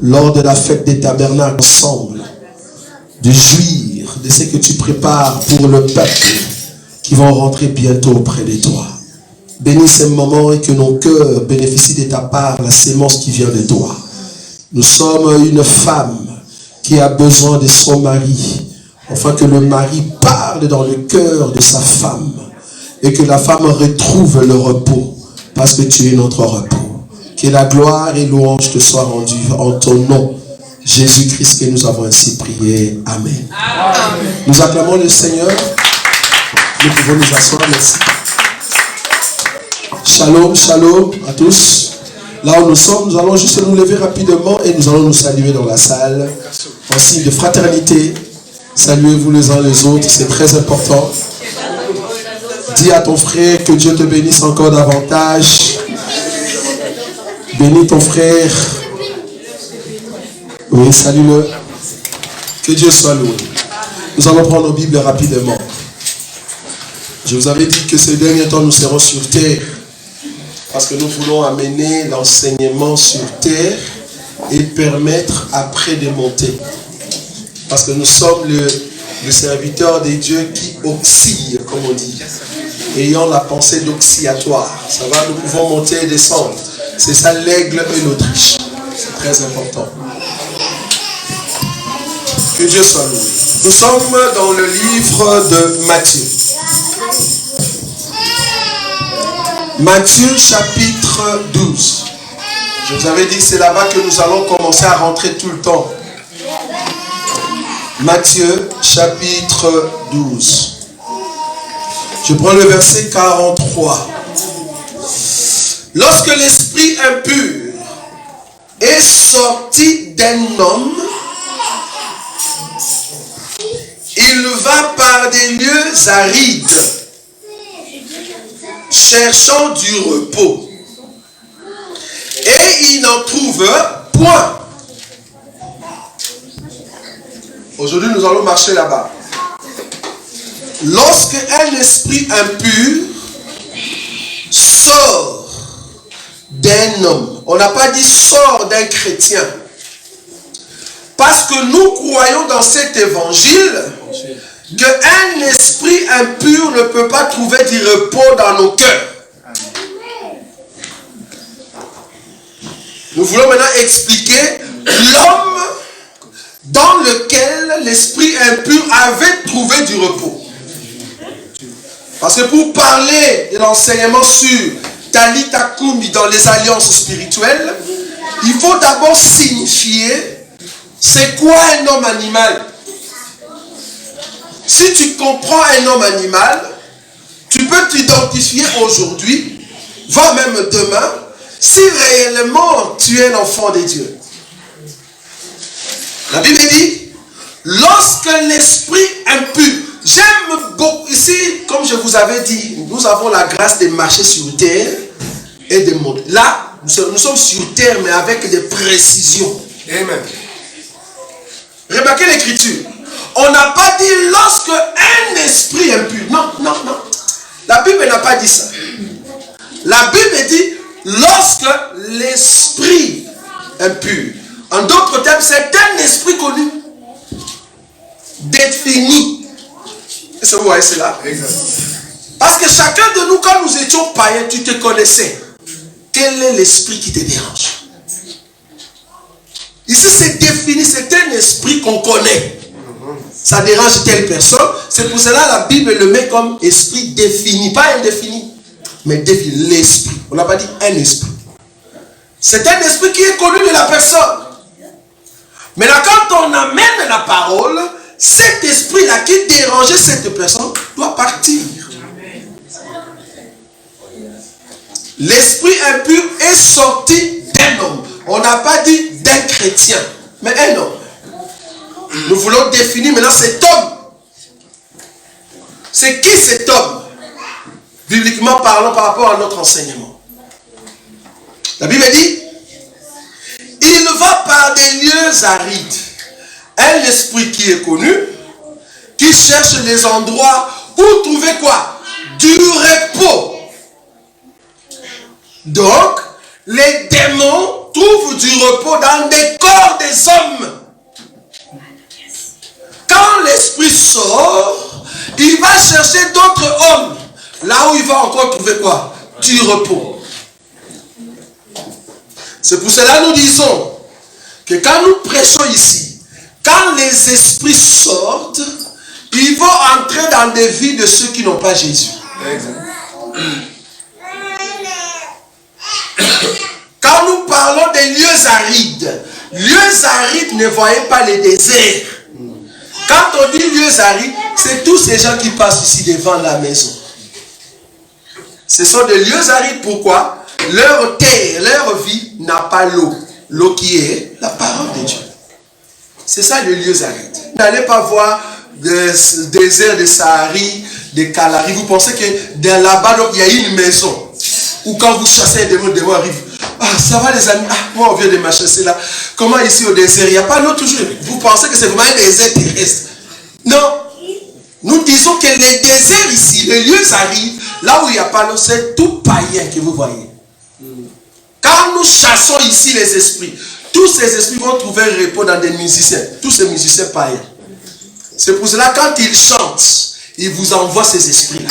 lors de la fête des tabernacles ensemble, de jouir de ce que tu prépares pour le peuple qui vont rentrer bientôt auprès de toi. Bénis ces moments et que nos cœurs bénéficient de ta part, la sémence qui vient de toi. Nous sommes une femme qui a besoin de son mari, afin que le mari parle dans le cœur de sa femme et que la femme retrouve le repos, parce que tu es notre repos. Que la gloire et louange te soient rendues en ton nom, Jésus-Christ, que nous avons ainsi prié. Amen. Amen. Nous acclamons le Seigneur. Nous pouvons nous asseoir. Merci. Shalom, shalom à tous. Là où nous sommes, nous allons juste nous lever rapidement et nous allons nous saluer dans la salle en signe de fraternité. Saluez-vous les uns les autres, c'est très important. Dis à ton frère que Dieu te bénisse encore davantage. Bénis ton frère. Oui, salue-le. Que Dieu soit loué. Nous allons prendre nos Bibles rapidement. Je vous avais dit que ces derniers temps, nous serons sur terre. Parce que nous voulons amener l'enseignement sur terre et permettre après de monter. Parce que nous sommes le serviteur des dieux qui oscille, comme on dit. Ayant la pensée d'oscillatoire. Ça va, nous pouvons monter et descendre. C'est ça l'aigle et l'Autriche. C'est très important. Que Dieu soit loué. Nous sommes dans le livre de Matthieu. Matthieu chapitre 12. Je vous avais dit que c'est là-bas que nous allons commencer à rentrer tout le temps. Matthieu chapitre 12. Je prends le verset 43. Lorsque l'esprit impur est sorti d'un homme, il va par des lieux arides, cherchant du repos. Et il n'en trouve point. Aujourd'hui, nous allons marcher là-bas. Lorsque un esprit impur sort d'un homme, on n'a pas dit sort d'un chrétien. Parce que nous croyons dans cet évangile qu'un esprit impur ne peut pas trouver du repos dans nos cœurs. Nous voulons maintenant expliquer l'homme dans lequel l'esprit impur avait trouvé du repos. Parce que pour parler de l'enseignement sur Talita Kumi dans les alliances spirituelles, il faut d'abord signifier c'est quoi un homme animal. Si tu comprends un homme animal, tu peux t'identifier aujourd'hui, voire même demain, si réellement tu es un enfant de Dieu. La Bible dit, lorsque l'esprit impur, j'aime beaucoup, ici, comme je vous avais dit, nous avons la grâce de marcher sur terre et de monter. Là, nous sommes sur terre, mais avec des précisions. Amen. Remarquez l'écriture. On n'a pas dit lorsque un esprit impur. Non, non, non. La Bible n'a pas dit ça. La Bible dit lorsque l'esprit impur. En d'autres termes, c'est un esprit connu. Défini. Est-ce que vous voyez cela? Parce que chacun de nous, quand nous étions païens, tu te connaissais. Quel est l'esprit qui te dérange? Ici, c'est défini, c'est un esprit qu'on connaît. Ça dérange telle personne. C'est pour cela que la Bible le met comme esprit défini. Pas indéfini, mais défini. L'esprit. On n'a pas dit un esprit. C'est un esprit qui est connu de la personne. Maintenant, quand on amène la parole, cet esprit-là qui dérangeait cette personne doit partir. L'esprit impur est sorti d'un homme. On n'a pas dit d'un chrétien, mais un homme. Nous voulons définir maintenant cet homme. C'est qui cet homme? Bibliquement parlant par rapport à notre enseignement. La Bible dit, il va par des lieux arides. Un esprit qui est connu, qui cherche les endroits où trouver quoi? Du repos. Donc, les démons trouve du repos dans des corps des hommes. Quand l'esprit sort, il va chercher d'autres hommes. Là où il va encore trouver quoi? Du repos. C'est pour cela que nous disons que quand nous prêchons ici, quand les esprits sortent, ils vont entrer dans des vies de ceux qui n'ont pas Jésus. Quand nous parlons des lieux arides ne voyaient pas les déserts. Quand on dit lieux arides, c'est tous ces gens qui passent ici devant la maison. Ce sont des lieux arides. Pourquoi? Leur terre, leur vie n'a pas l'eau. L'eau qui est la parole de Dieu. C'est ça les lieux arides. Vous n'allez pas voir des déserts de Sahari, de Kalari. Vous pensez que là-bas, il y a une maison où quand vous chassez des démons arrivent. Ah, ça va les amis. Ah, moi on vient de me chasser là. Comment ici au désert? Il n'y a pas l'eau toujours. Vous pensez que c'est vraiment un désert terrestre? Non. Nous disons que les déserts ici, les lieux arides, là où il n'y a pas l'eau, c'est tout païen que vous voyez. Quand nous chassons ici les esprits, tous ces esprits vont trouver repos dans des musiciens. Tous ces musiciens païens. C'est pour cela quand ils chantent, ils vous envoient ces esprits-là.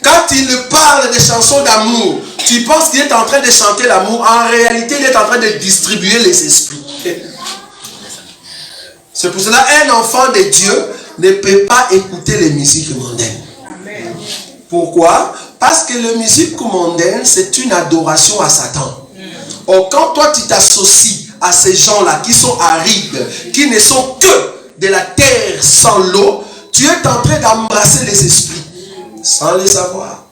Quand il parle des chansons d'amour, tu penses qu'il est en train de chanter l'amour. En réalité, il est en train de distribuer les esprits. C'est pour cela qu'un enfant de Dieu ne peut pas écouter les musiques mondaines. Pourquoi? Parce que la musique mondaine, c'est une adoration à Satan. Or, quand toi tu t'associes à ces gens-là qui sont arides, qui ne sont que de la terre sans l'eau, tu es en train d'embrasser les esprits, sans les savoir.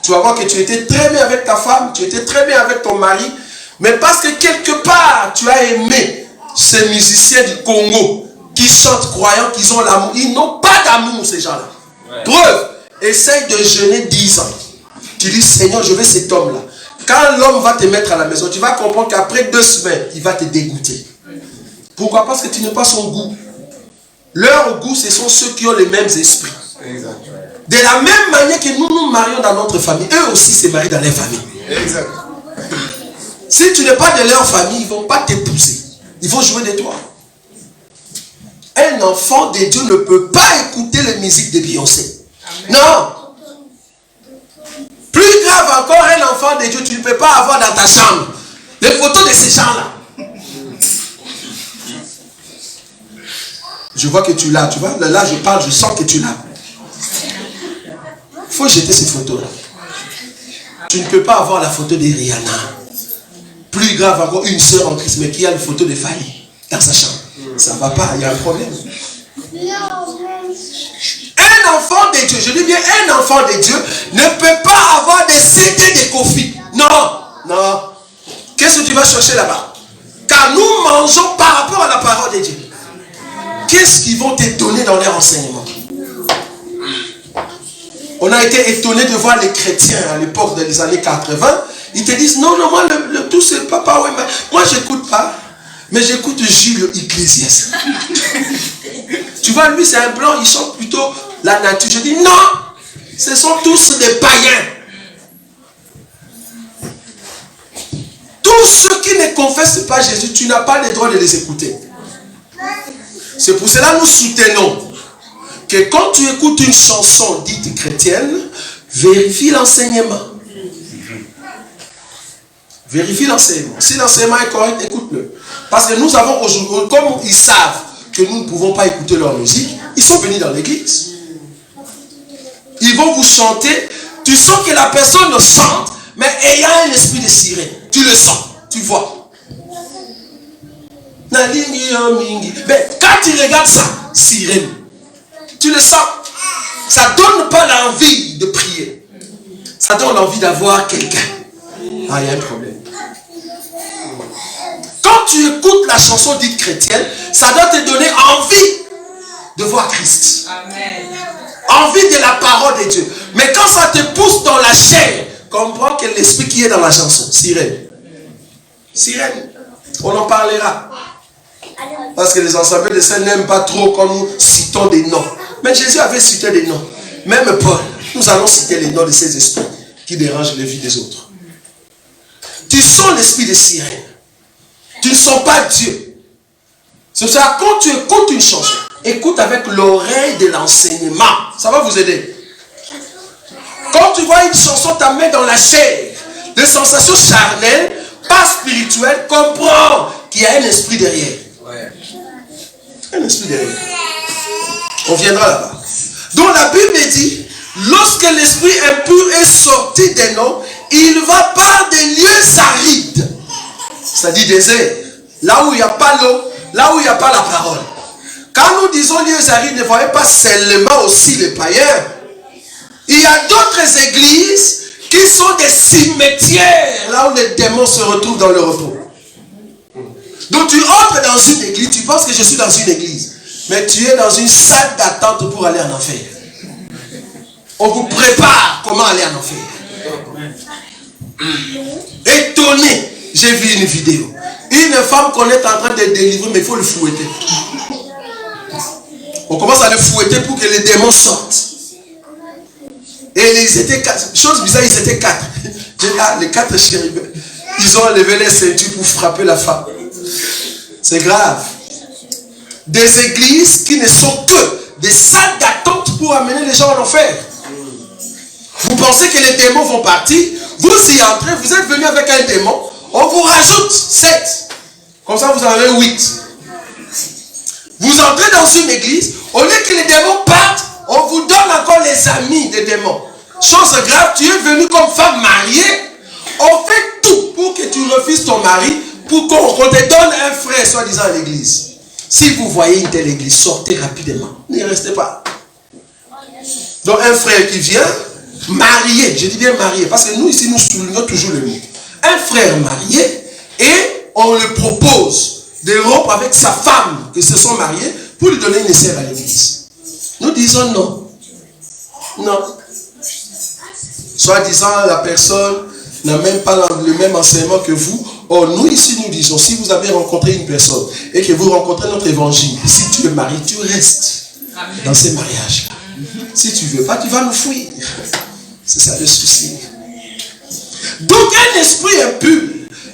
Tu vas voir que tu étais très bien avec ta femme, tu étais très bien avec ton mari, mais parce que quelque part, tu as aimé ces musiciens du Congo qui chantent croyant qu'ils ont l'amour. Ils n'ont pas d'amour, ces gens-là. Ouais. Preuve, essaye de jeûner 10 ans. Tu dis, Seigneur, je veux cet homme-là. Quand l'homme va te mettre à la maison, tu vas comprendre qu'après 2 semaines, il va te dégoûter. Pourquoi? Parce que tu n'es pas son goût. Leur goût, ce sont ceux qui ont les mêmes esprits. Exact. De la même manière que nous nous marions dans notre famille, eux aussi se marient dans leur famille. Exact. Si tu n'es pas de leur famille, ils ne vont pas t'épouser. Ils vont jouer de toi. Un enfant de Dieu ne peut pas écouter les musiques de Beyoncé. Amen. Non. Plus grave encore, un enfant de Dieu, tu ne peux pas avoir dans ta chambre les photos de ces gens-là. Je vois que tu l'as, tu vois. Là, je parle, je sens que tu l'as. Il faut jeter ces photos-là. Tu ne peux pas avoir la photo de Rihanna. Plus grave encore, une sœur en Christ, mais qui a une photo de Fali dans sa chambre. Ça ne va pas, il y a un problème. Un enfant de Dieu, je dis bien un enfant de Dieu, ne peut pas avoir des CD de Kofi. Non, non. Qu'est-ce que tu vas chercher là-bas? Car nous mangeons par rapport à la parole de Dieu. Qu'est-ce qu'ils vont te donner dans les renseignements? On a été étonné de voir les chrétiens à l'époque des années 80. Ils te disent, non, moi, tout c'est papa, ouais, moi, j'écoute pas. Mais j'écoute Gilles Iglesias. Tu vois, lui, c'est un blanc, il chante plutôt la nature. Je dis, non, ce sont tous des païens. Tous ceux qui ne confessent pas Jésus, tu n'as pas le droit de les écouter. C'est pour cela que nous soutenons que quand tu écoutes une chanson dite chrétienne, vérifie l'enseignement. Vérifie l'enseignement. Si l'enseignement est correct, écoute-le. Parce que nous avons aujourd'hui, comme ils savent que nous ne pouvons pas écouter leur musique, ils sont venus dans l'église. Ils vont vous chanter. Tu sens que la personne chante, mais ayant un esprit de sirène. Tu le sens, tu vois. Mais quand tu regardes ça, sirène, tu le sens. Ça ne donne pas l'envie de prier. Ça donne l'envie d'avoir quelqu'un. Ah, il y a un problème. Quand tu écoutes la chanson dite chrétienne, ça doit te donner envie de voir Christ. Amen. Envie de la parole de Dieu. Mais quand ça te pousse dans la chair, comprends que l'esprit qui est dans la chanson, sirène. Sirène. On en parlera. Parce que les ensembles de saints n'aiment pas trop quand nous citons des noms. Mais Jésus avait cité des noms. Même Paul, nous allons citer les noms de ces esprits qui dérangent les vies des autres. Tu sens l'esprit des sirènes. Tu ne sens pas Dieu. C'est pour ça, quand tu écoutes une chanson, écoute avec l'oreille de l'enseignement. Ça va vous aider. Quand tu vois une chanson t'amener dans la chair, des sensations charnelles, pas spirituelles, comprends qu'il y a un esprit derrière. Ouais. Un esprit derrière. On viendra là-bas. Donc la Bible dit, lorsque l'esprit impur est sorti d'un homme, il va par des lieux arides. C'est-à-dire désert. Là où il n'y a pas l'eau, là où il n'y a pas la parole. Quand nous disons lieux arides, ne voyez pas seulement aussi les païens. Il y a d'autres églises qui sont des cimetières, là où les démons se retrouvent dans le repos. Donc tu entres dans une église, tu penses que je suis dans une église, mais tu es dans une salle d'attente pour aller en enfer. On vous prépare comment aller en enfer. Étonné, j'ai vu une vidéo. Une femme qu'on est en train de délivrer, mais il faut le fouetter. On commence à le fouetter pour que les démons sortent. Et ils étaient 4. Chose bizarre, ils étaient 4. Les 4 chérubins. Ils ont levé les ceintures pour frapper la femme. C'est grave. Des églises qui ne sont que des salles d'attente pour amener les gens en enfer. Vous pensez que les démons vont partir, vous y entrez, vous êtes venu avec un démon, on vous rajoute 7. Comme ça, vous en avez 8. Vous entrez dans une église, au lieu que les démons partent, on vous donne encore les amis des démons. Chose grave, tu es venu comme femme mariée, on fait tout pour que tu refuses ton mari, pour qu'on te donne un frère, soi-disant, à l'église. Si vous voyez une telle église, sortez rapidement. N'y restez pas. Donc un frère qui vient, marié, je dis bien marié, parce que nous ici, nous soulignons toujours le mot. Un frère marié, et on le propose de rompre avec sa femme, qui se sont mariés, pour lui donner une sœur à l'église. Nous disons non. Non. Soit-disant, la personne n'a même pas le même enseignement que vous. Or, nous ici, nous disons, si vous avez rencontré une personne et que vous rencontrez notre évangile, si tu es marié, tu restes dans ces mariages-là. Si tu ne veux pas, tu vas nous fuir. C'est ça le souci. Donc, un esprit impur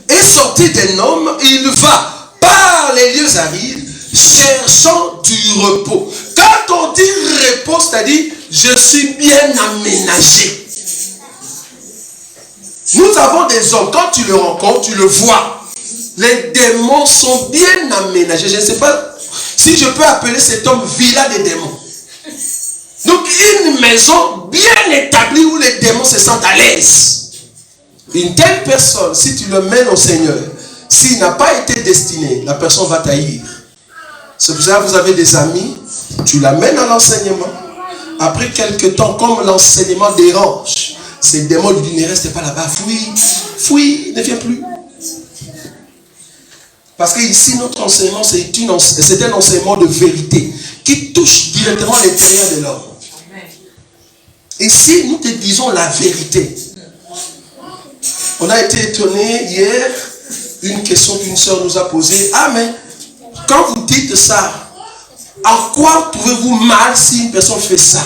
est sorti d'un homme, il va par les lieux arides, cherchant du repos. Quand on dit repos, c'est-à-dire, je suis bien aménagé. Nous avons des hommes, quand tu le rencontres, tu le vois. Les démons sont bien aménagés. Je ne sais pas si je peux appeler cet homme villa des démons. Donc une maison bien établie où les démons se sentent à l'aise. Une telle personne, si tu le mènes au Seigneur, s'il n'a pas été destiné, la personne va taillir. C'est pour ça que vous avez des amis, tu l'amènes à l'enseignement. Après quelques temps, comme l'enseignement dérange, ces démons lui disent, ne reste pas là-bas, fuis, ne viens plus. Parce que ici, notre enseignement, c'est un enseignement de vérité qui touche directement l'intérieur de l'homme. Ici, nous te disons la vérité. On a été étonnés hier, une question qu'une sœur nous a posée. Ah, mais quand vous dites ça, en quoi trouvez-vous mal si une personne fait ça?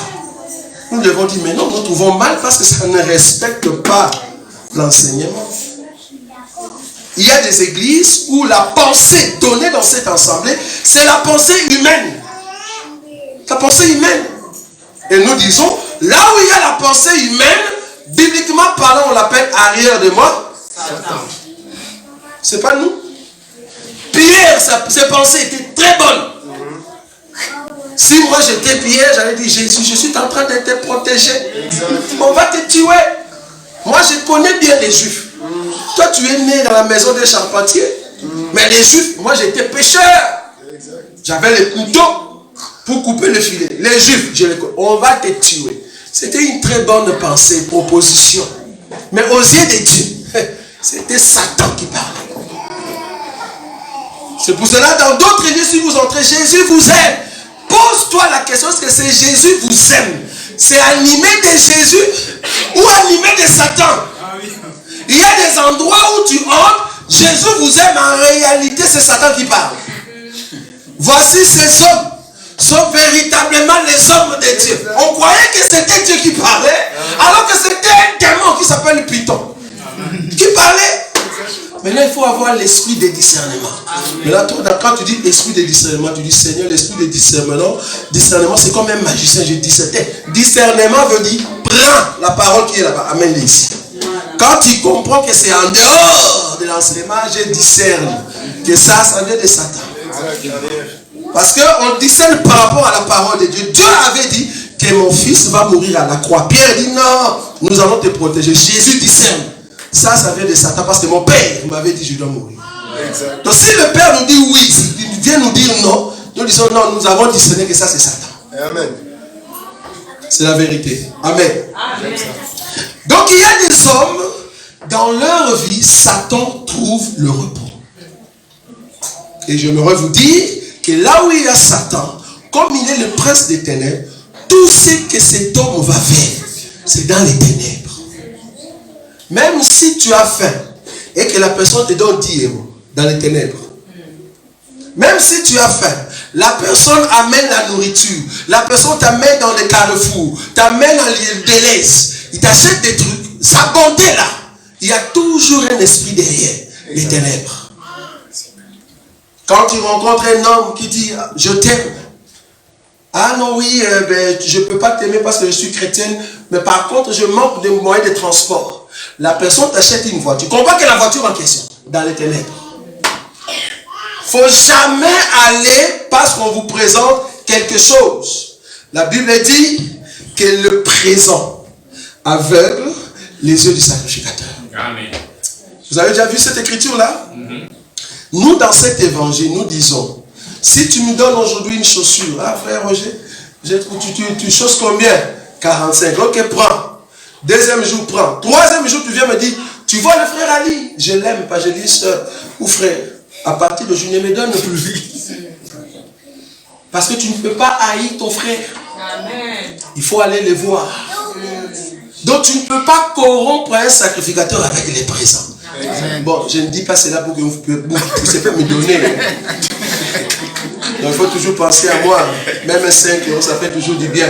Nous devons dire, mais non, nous trouvons mal parce que ça ne respecte pas l'enseignement. Il y a des églises où la pensée donnée dans cette assemblée, c'est la pensée humaine. La pensée humaine. Et nous disons, là où il y a la pensée humaine, bibliquement parlant, on l'appelle arrière de moi. Satan. C'est pas nous. Pierre, ses pensées étaient très bonnes. Si moi j'étais Pierre, j'allais dire, Jésus, je suis en train de te protéger. On va te tuer. Moi je connais bien les Juifs. Toi tu es né dans la maison des charpentiers. Mais les Juifs, moi j'étais pécheur. J'avais les couteaux pour couper le filet. Les Juifs, on va te tuer. C'était une très bonne pensée, proposition. Mais aux yeux de Dieu, c'était Satan qui parlait. C'est pour cela, dans d'autres lieux, si vous entrez, Jésus vous aime. Pose-toi la question, est-ce que c'est Jésus vous aime? C'est animé de Jésus ou animé de Satan? Il y a des endroits où tu entres, Jésus vous aime, en réalité c'est Satan qui parle. Voici ces hommes sont véritablement les hommes de Dieu. On croyait que c'était Dieu qui parlait, alors que c'était un démon qui s'appelle Python. Qui parlait. Maintenant, il faut avoir l'esprit de discernement. Mais là, quand tu dis esprit de discernement, tu dis Seigneur, l'esprit de discernement, c'est comme un magicien, je discertais. Discernement veut dire prends la parole qui est là-bas, amène-les ici. Quand tu comprends que c'est en dehors de l'enseignement, je discerne que ça vient de Satan. Parce qu'on discerne par rapport à la parole de Dieu. Dieu avait dit que mon fils va mourir à la croix. Pierre dit non, nous allons te protéger. Jésus discerne. Ça vient de Satan parce que mon père m'avait dit je dois mourir. Exact. Donc si le père nous dit oui, il vient nous dire non, nous disons non, nous avons discerné que ça c'est Satan. Amen. C'est la vérité. Amen. Amen. Donc il y a des hommes, dans leur vie, Satan trouve le repos. Et j'aimerais vous dire que là où il y a Satan, comme il est le prince des ténèbres, tout ce que cet homme va faire, c'est dans les ténèbres. Même si tu as faim et que la personne te donne 10 euros dans les ténèbres, même si tu as faim, la personne amène la nourriture, la personne t'amène dans les carrefours, t'amène dans les délaisses, il t'achète des trucs, sa bonté là, il y a toujours un esprit derrière les ténèbres. Quand tu rencontres un homme qui dit je t'aime, ah non oui, je ne peux pas t'aimer parce que je suis chrétienne, mais par contre je manque de moyens de transport. La personne t'achète une voiture. Tu comprends que la voiture en question, dans les ténèbres. Il ne faut jamais aller parce qu'on vous présente quelque chose. La Bible dit que le présent aveugle les yeux du sacrificateur. Amen. Vous avez déjà vu cette écriture-là? Nous, dans cet évangile, nous disons, si tu me donnes aujourd'hui une chaussure, ah frère Roger, tu chausses combien? 45. Ok, prends. Deuxième jour, prends. Troisième jour, tu viens me dire, tu vois le frère Ali, je l'aime pas, je dis sœur ou frère, à partir de je ne me donne plus. Parce que tu ne peux pas haïr ton frère. Amen. Il faut aller les voir. Donc tu ne peux pas corrompre un sacrificateur avec les présents. Amen. Bon, je ne dis pas cela pour que vous puissiez pas me donner. Donc il faut toujours penser à moi. Même 5 euros, ça fait toujours du bien.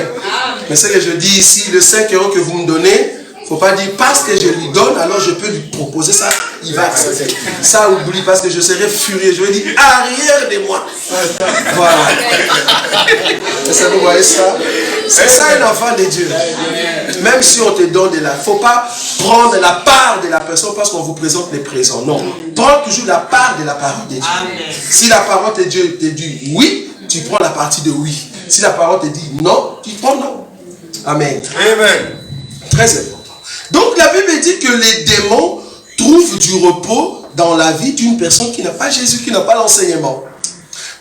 Mais ce que je dis ici, le 5 euros que vous me donnez, il ne faut pas dire parce que je lui donne, alors je peux lui proposer ça, il va accepter. Ça, oublie, parce que je serai furieux. Je vais dire, arrière de moi. Voilà. Et ça, vous voyez ça? C'est ça un enfant de Dieu. Même si on te donne de la... Il ne faut pas prendre la part de la personne parce qu'on vous présente les présents. Non. Prends toujours la part de la parole de Dieu. Si la parole de Dieu te dit oui, tu prends la partie de oui. Si la parole te dit non, tu prends non. Amen. Amen. Très important. Donc la Bible dit que les démons trouvent du repos dans la vie d'une personne qui n'a pas Jésus, qui n'a pas l'enseignement.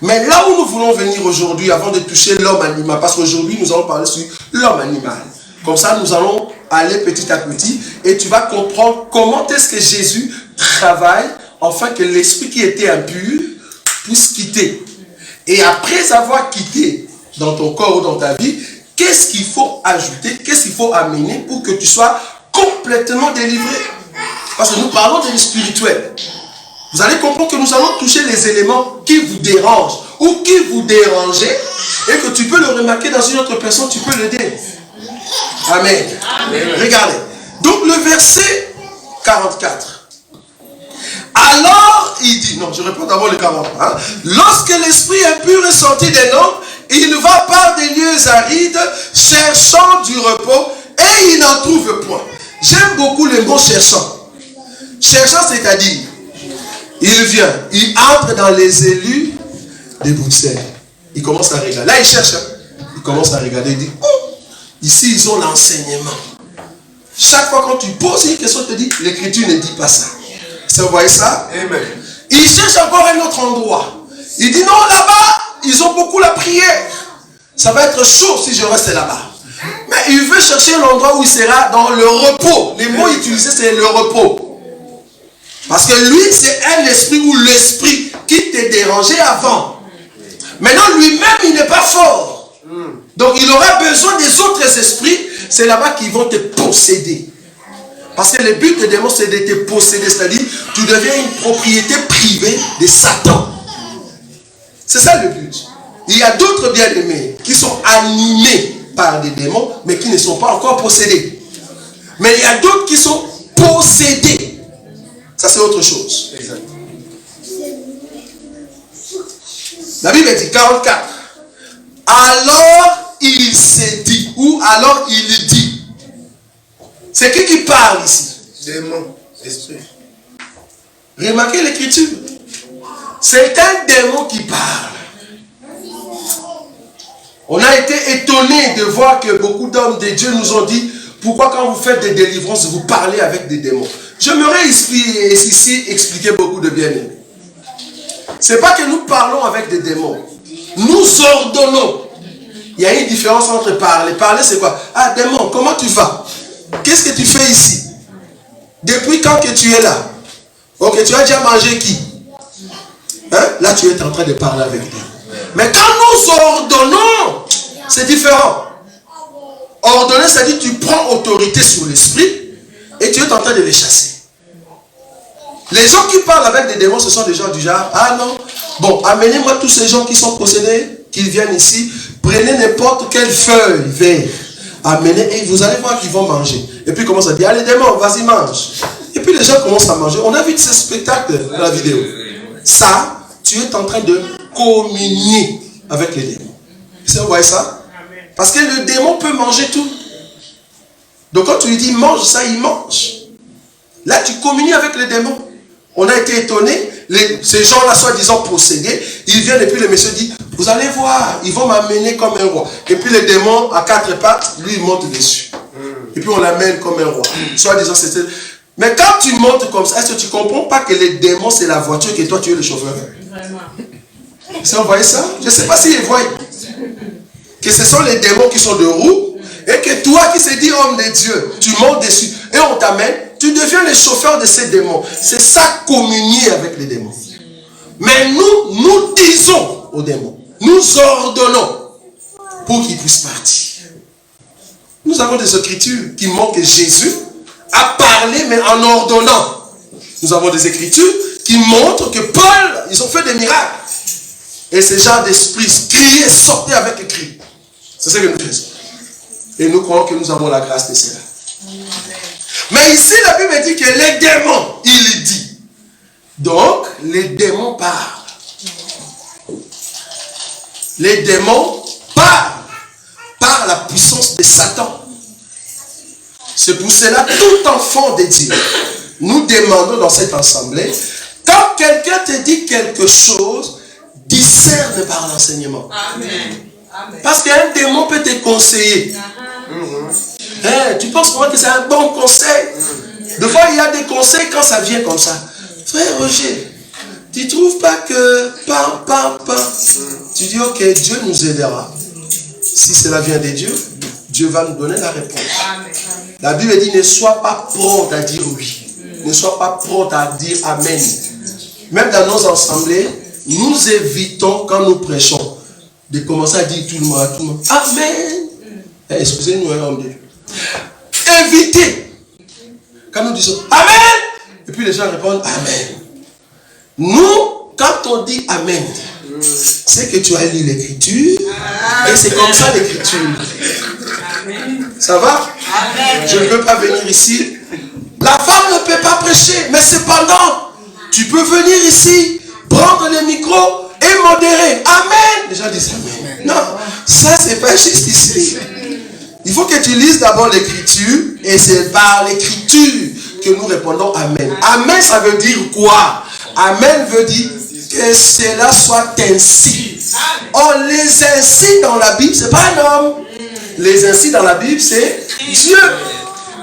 Mais là où nous voulons venir aujourd'hui, avant de toucher l'homme animal, parce qu'aujourd'hui nous allons parler sur l'homme animal. Comme ça nous allons aller petit à petit et tu vas comprendre comment est-ce que Jésus travaille afin que l'esprit qui était impur puisse quitter. Et après avoir quitté dans ton corps ou dans ta vie, qu'est-ce qu'il faut ajouter, qu'est-ce qu'il faut amener pour que tu sois complètement délivré? Parce que nous parlons de spirituel. Vous allez comprendre que nous allons toucher les éléments qui vous dérangent ou qui vous dérangez et que tu peux le remarquer dans une autre personne, tu peux l'aider. Amen. Amen. Regardez. Donc le verset 44. Alors il dit, non, je réponds d'abord le 40. Hein? Lorsque l'esprit impur est sorti d'un homme, il va par des lieux arides, cherchant du repos, et il n'en trouve point. J'aime beaucoup le mot cherchant. Cherchant, c'est-à-dire, il vient, il entre dans les élus de Bruxelles. Il commence à regarder. Là, il cherche. Il commence à regarder. Il dit, oh, ici, ils ont l'enseignement. Chaque fois quand tu poses une question, tu te dis, l'écriture ne dit pas ça. Vous voyez ça? Amen. Il cherche encore un autre endroit. Il dit, non, là-bas, ils ont beaucoup la prière. Ça va être chaud si je reste là-bas. Mais il veut chercher l'endroit où il sera dans le repos. Les mots utilisés, c'est le repos. Parce que lui, c'est un esprit ou l'esprit qui t'est dérangé avant. Maintenant, lui-même, il n'est pas fort. Donc, il aura besoin des autres esprits. C'est là-bas qu'ils vont te posséder. Parce que le but des démons, c'est de te posséder. C'est-à-dire, tu deviens une propriété privée de Satan. C'est ça le but. Il y a d'autres bien-aimés qui sont animés par des démons, mais qui ne sont pas encore possédés. Mais il y a d'autres qui sont possédés. Ça, c'est autre chose. La Bible dit 44. Alors il s'est dit, ou alors il dit. C'est qui parle ici? Démon, esprit. Remarquez l'écriture. C'est un démon qui parle. On a été étonné de voir que beaucoup d'hommes de Dieu nous ont dit, pourquoi quand vous faites des délivrances, vous parlez avec des démons? J'aimerais ici expliquer beaucoup de bien-aimés. Ce n'est pas que nous parlons avec des démons. Nous ordonnons. Il y a une différence entre parler. Parler, c'est quoi? Ah, démon, comment tu vas? Qu'est-ce que tu fais ici? Depuis quand que tu es là? Ok, tu as déjà mangé qui? Hein? Là, tu es en train de parler avec Dieu. Mais quand nous ordonnons, c'est différent. Ordonner, c'est-à-dire tu prends autorité sur l'esprit et tu es en train de les chasser. Les gens qui parlent avec des démons, ce sont des gens du genre, ah non, bon, amenez-moi tous ces gens qui sont possédés, qu'ils viennent ici, prenez n'importe quelle feuille verte, amenez, et vous allez voir qu'ils vont manger. Et puis, commence à dire, allez démons, vas-y, mange. Et puis, les gens commencent à manger. On a vu ce spectacle dans la vidéo. Ça, tu es en train de communier avec les démons. Vous voyez ça? Parce que le démon peut manger tout. Donc, quand tu lui dis, mange ça, il mange. Là, tu communies avec les démons. On a été étonnés, ces gens-là, soi-disant possédés, ils viennent et puis le monsieur dit, vous allez voir, ils vont m'amener comme un roi. Et puis les démons à quatre pattes, lui, il monte dessus. Et puis on l'amène comme un roi. Soi-disant, c'était... Mais quand tu montes comme ça, est-ce que tu ne comprends pas que les démons, c'est la voiture et toi, tu es le chauffeur? Vraiment. Vous voyez ça? Je ne sais pas s'ils voient. Que ce sont les démons qui sont de roue et que toi qui se dis homme de Dieu, tu montes dessus et on t'amène. Tu deviens le chauffeur de ces démons. C'est ça, communier avec les démons. Mais nous disons aux démons, nous ordonnons pour qu'ils puissent partir. Nous avons des écritures qui montrent que Jésus a parlé, mais en ordonnant. Nous avons des écritures qui montrent que Paul, ils ont fait des miracles. Et ces gens d'esprit criaient, sortaient avec les cris. C'est ce que nous faisons. Et nous croyons que nous avons la grâce de cela. Mais ici, la Bible dit que les démons, il dit. Donc, les démons parlent. Les démons parlent par la puissance de Satan. C'est pour cela, tout enfant de Dieu, nous demandons dans cette assemblée, quand quelqu'un te dit quelque chose, discerne par l'enseignement. Amen. Parce qu'un démon peut te conseiller. Tu penses pour moi que c'est un bon conseil? Des fois, il y a des conseils quand ça vient comme ça. Frère Roger, tu ne trouves pas que... Tu dis, ok, Dieu nous aidera. Si cela vient de Dieu, Dieu va nous donner la réponse. La Bible dit, ne sois pas prompt à dire oui. Ne sois pas prompt à dire amen. Même dans nos assemblées, nous évitons, quand nous prêchons, de commencer à dire tout le monde, amen. Excusez-nous, un homme de Dieu. Évitez. Quand nous disons amen, et puis les gens répondent amen. Nous, quand on dit amen, c'est que tu as lu l'écriture, et c'est comme ça l'écriture. Ça va? Amen. Je ne peux pas venir ici. La femme ne peut pas prêcher, mais cependant, tu peux venir ici, prendre le micro et modérer. Amen. Les gens disent amen. Non, ça c'est pas juste ici. Il faut que tu lises d'abord l'écriture et c'est par l'écriture que nous répondons amen. Amen, ça veut dire quoi? Amen veut dire que cela soit ainsi. Or, les ainsi dans la Bible, c'est pas un homme. Les ainsi dans la Bible, c'est Dieu.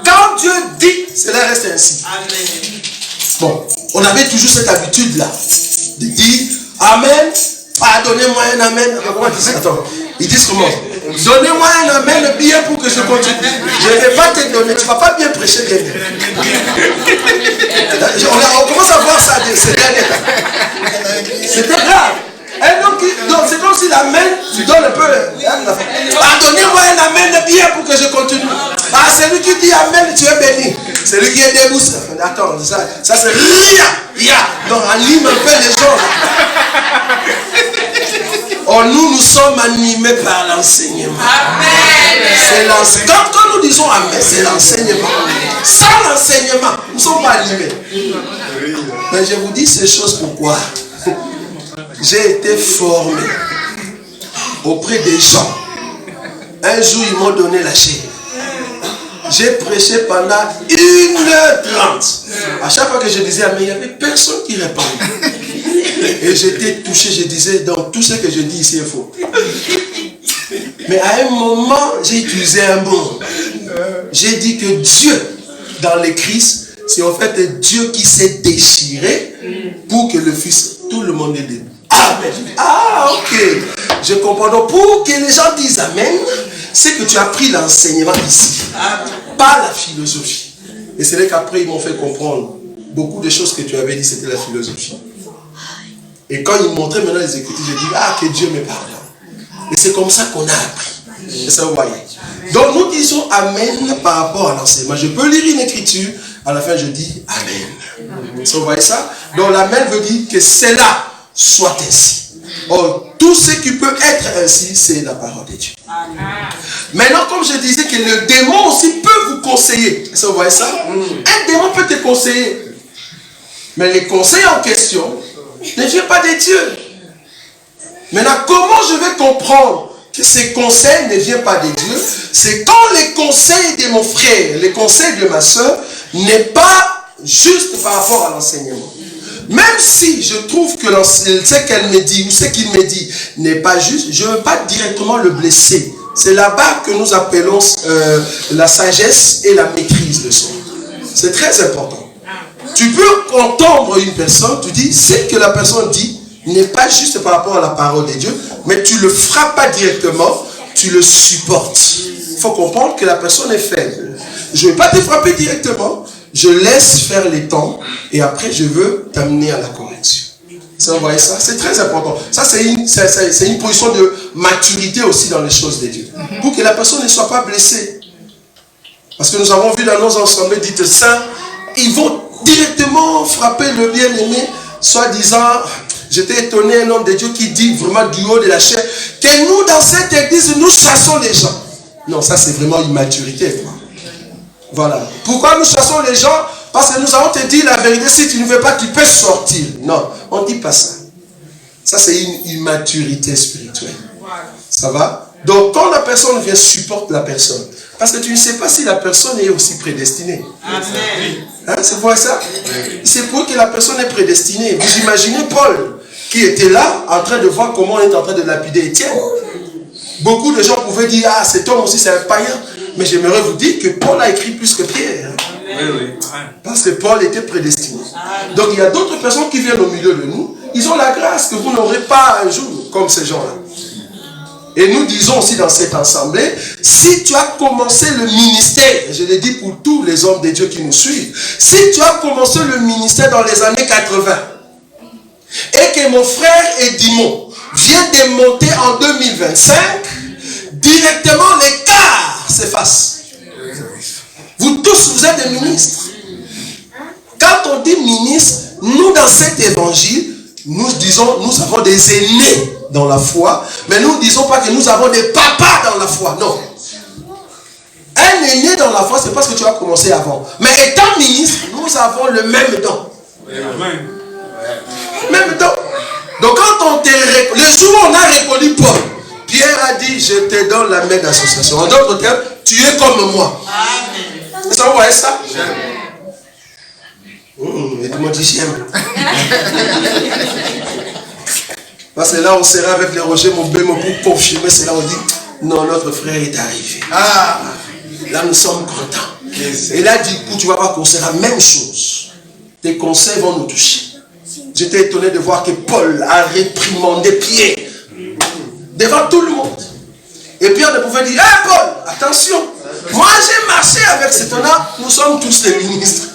Quand Dieu dit, cela reste ainsi. Bon, on avait toujours cette habitude-là de dire amen. Ah, donnez-moi un amen. Comment ils disent? Attends, ils disent comment? Donnez-moi un amen bien pour que je continue. Je ne vais pas te donner. Tu ne vas pas bien prêcher bien. On commence à voir ça ces derniers temps. C'était grave. Et donc c'est comme si l'amen, tu donnes un peu. Ah, donnez-moi un amen bien pour que je continue. Ah, celui qui dit amen, tu es béni. Celui qui est debout, attends, ça c'est ria. Donc anime un peu les gens. Oh, nous sommes animés par l'enseignement. Amen. C'est quand nous disons amen, c'est l'enseignement. Sans l'enseignement, nous ne sommes pas animés. Mais je vous dis ces choses pourquoi? J'ai été formé auprès des gens. Un jour, ils m'ont donné la chair. J'ai prêché pendant 1h30. À chaque fois que je disais, mais il n'y avait personne qui répondait. Et j'étais touché, je disais, donc tout ce que je dis ici est faux. Mais à un moment, j'ai utilisé un mot. J'ai dit que Dieu, dans le Christ, c'est en fait Dieu qui s'est déchiré pour que le Fils, tout le monde est libre. Amen. Ah, ok. Je comprends. Donc, pour que les gens disent Amen, c'est que tu as pris l'enseignement ici, pas la philosophie. Et c'est là qu'après, ils m'ont fait comprendre beaucoup de choses que tu avais dit, c'était la philosophie. Et quand ils montraient maintenant les Écritures, j'ai dit, ah, que Dieu me pardonne. Et c'est comme ça qu'on a appris. Et ça, vous voyez. Donc, nous disons Amen par rapport à l'enseignement. Je peux lire une écriture, à la fin, je dis Amen. Ça, vous voyez ça? Donc, l'Amen veut dire que cela soit ainsi. Or, tout ce qui peut être ainsi, c'est la parole de Dieu. Maintenant, comme je disais que le démon aussi peut vous conseiller. Ça, vous voyez ça? Un démon peut te conseiller. Mais les conseils en question ne viennent pas de Dieu. Maintenant, comment je vais comprendre que ces conseils ne viennent pas de Dieu? C'est quand les conseils de mon frère, les conseils de ma soeur, n'est pas juste par rapport à l'enseignement. Même si je trouve que ce qu'elle me dit ou ce qu'il me dit n'est pas juste, je ne veux pas directement le blesser. C'est là-bas que nous appelons la sagesse et la maîtrise de soi. C'est très important. Tu peux entendre une personne, tu dis, ce que la personne dit n'est pas juste par rapport à la parole de Dieu, mais tu ne le frappes pas directement, tu le supportes. Il faut comprendre que la personne est faible. Je ne vais pas te frapper directement, je laisse faire les temps et après je veux t'amener à la correction. Ça, vous voyez ça? C'est très important. Ça, c'est une position de maturité aussi dans les choses de Dieu. Pour que la personne ne soit pas blessée. Parce que nous avons vu dans nos ensembles dites saints, ils vont directement frapper le bien-aimé, soi-disant, j'étais étonné, un homme de Dieu qui dit vraiment du haut de la chair, que nous dans cette église, nous chassons les gens. Non, ça c'est vraiment immaturité. Voilà. Pourquoi nous chassons les gens? Parce que nous allons te dire la vérité, si tu ne veux pas, tu peux sortir. Non, on ne dit pas ça. Ça c'est une immaturité spirituelle. Ça va? Donc quand la personne vient, supporte la personne. Parce que tu ne sais pas si la personne est aussi prédestinée. Hein, c'est pour ça? C'est pour que la personne est prédestinée. Vous imaginez Paul, qui était là, en train de voir comment on est en train de lapider Étienne. Beaucoup de gens pouvaient dire, ah, cet homme aussi c'est un païen. Mais j'aimerais vous dire que Paul a écrit plus que Pierre. Parce que Paul était prédestiné. Donc il y a d'autres personnes qui viennent au milieu de nous. Ils ont la grâce que vous n'aurez pas un jour, comme ces gens-là. Et nous disons aussi dans cette assemblée, si tu as commencé le ministère, je l'ai dit pour tous les hommes de Dieu qui nous suivent, si tu as commencé le ministère dans les années 80, et que mon frère Edimon vient de monter en 2025, directement l'écart s'efface. Vous tous, vous êtes des ministres. Quand on dit ministre, nous dans cet évangile, nous disons, nous avons des aînés dans la foi, mais nous ne disons pas que nous avons des papas dans la foi, non. Un aîné dans la foi, c'est parce que tu as commencé avant. Mais étant ministre, nous avons le même don. Même don. Donc quand on te répondu, le jour où on a répondu Paul, Pierre a dit, je te donne la main d'association. En d'autres termes, tu es comme moi. Amen. Ça, vous voyez ça? Et tout le monde dit j'aime. Parce que là, on sera avec les Roger Mobémo pour confirmer cela. On dit, non, notre frère est arrivé. Ah, là, nous sommes contents. Et là, du coup, tu vas voir qu'on sera la même chose. Tes conseils vont nous toucher. J'étais étonné de voir que Paul a réprimandé Pierre devant tout le monde. Et Pierre ne pouvait dire, hé Paul, attention, moi j'ai marché avec cet homme, nous sommes tous des ministres.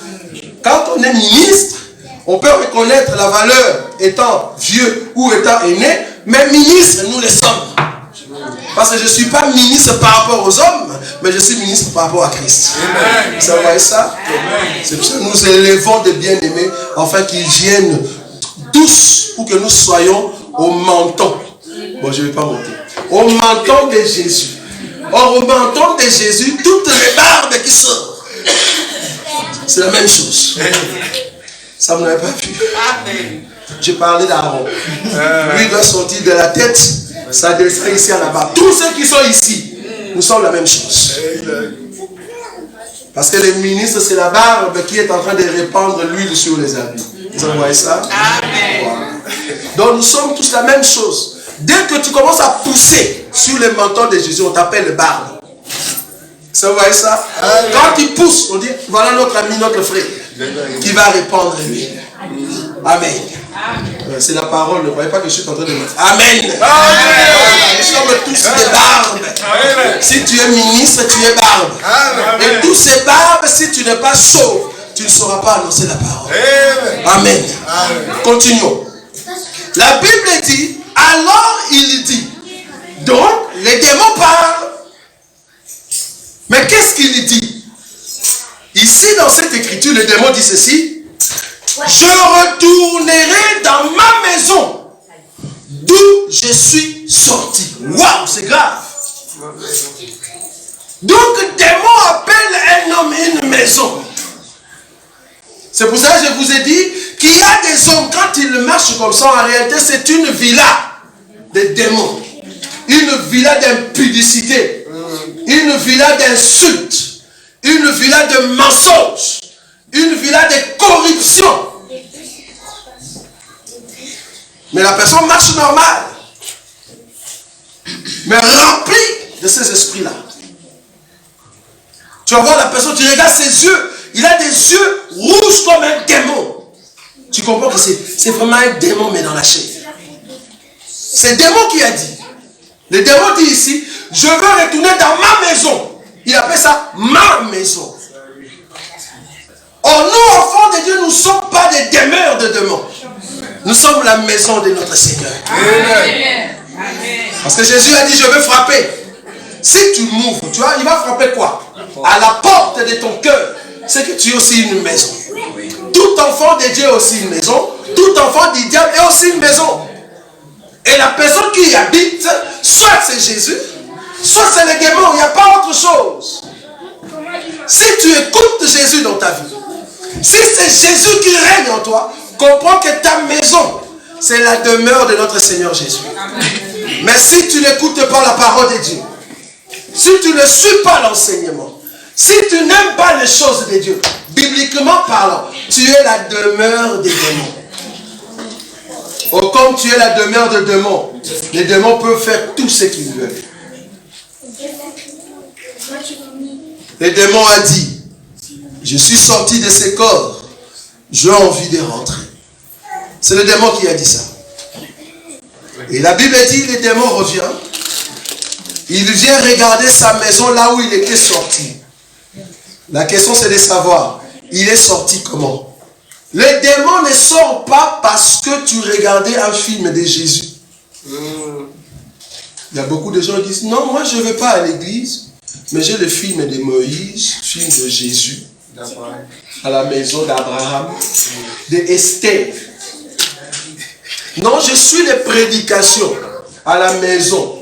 Quand on est ministre, on peut reconnaître la valeur étant vieux ou étant aîné, mais ministre, nous les sommes. Parce que je ne suis pas ministre par rapport aux hommes, mais je suis ministre par rapport à Christ. Amen. Vous voyez ça? C'est pour ça que nous élevons des bien-aimés, afin qu'ils viennent tous pour que nous soyons au menton. Bon, je ne vais pas monter. Au menton de Jésus. Or, au menton de Jésus, toutes les barbes qui sortent. C'est la même chose. Ça, vous n'avez pas vu. J'ai parlé d'Aaron. Lui doit sortir de la tête, ça descend ici à la barbe. Tous ceux qui sont ici, nous sommes la même chose. Parce que les ministres, c'est la barbe qui est en train de répandre l'huile sur les habits. Vous voyez ça? Voilà. Donc nous sommes tous la même chose. Dès que tu commences à pousser sur le menton de Jésus, on t'appelle barbe. Vous voyez ça? Quand tu pousses, on dit, voilà notre ami, notre frère, qui va répandre l'huile. Amen. C'est la parole, ne croyez pas que je suis en train de mettre. Amen. Nous sommes tous des barbes. Si tu es ministre, tu es barbe. Et tous ces barbes, si tu n'es pas sauve, tu ne sauras pas annoncer la parole. Amen. Continuons. La Bible dit, alors il dit. Donc, les démons parlent. Mais qu'est-ce qu'il dit? Ici, dans cette écriture, le démon dit ceci. Je retournerai dans ma maison d'où je suis sorti. Waouh, c'est grave. Donc, le démon appelle un homme une maison. C'est pour ça que je vous ai dit qu'il y a des hommes, quand ils marchent comme ça, en réalité, c'est une villa de démons. Une villa d'impudicité. Une villa d'insultes. Une villa de mensonges. Une villa de corruption. Mais la personne marche normale. Mais remplie de ces esprits-là. Tu vas voir la personne, tu regardes ses yeux. Il a des yeux rouges comme un démon. Tu comprends que c'est vraiment un démon, mais dans la chair. C'est le démon qui a dit. Le démon dit ici, je veux retourner dans ma maison. Il appelle ça ma maison. Or, nous, enfants de Dieu, nous ne sommes pas des demeures de démons. Nous sommes la maison de notre Seigneur. Amen. Parce que Jésus a dit, je veux frapper. Si tu m'ouvres, tu vois, il va frapper quoi? À la porte de ton cœur. C'est que tu es aussi une maison. Tout enfant de Dieu est aussi une maison. Tout enfant du diable est aussi une maison. Et la personne qui y habite, soit c'est Jésus, soit c'est le démon. Il n'y a pas autre chose. Si tu écoutes Jésus dans ta vie, si c'est Jésus qui règne en toi, comprends que ta maison, c'est la demeure de notre Seigneur Jésus. Mais si tu n'écoutes pas la parole de Dieu, si tu ne suis pas l'enseignement, si tu n'aimes pas les choses de Dieu, bibliquement parlant, tu es la demeure des démons. Oh, comme tu es la demeure des démons, les démons peuvent faire tout ce qu'ils veulent. Le démon a dit, je suis sorti de ce corps, j'ai envie de rentrer. C'est le démon qui a dit ça. Et la Bible dit, le démon revient, il vient regarder sa maison là où il était sorti. La question c'est de savoir, il est sorti comment? Le démon ne sort pas parce que tu regardais un film de Jésus. Il y a beaucoup de gens qui disent, non, moi je ne vais pas à l'église, mais j'ai le film de Moïse, film de Jésus, à la maison d'Abraham, d'Esther. Non, je suis les prédications à la maison.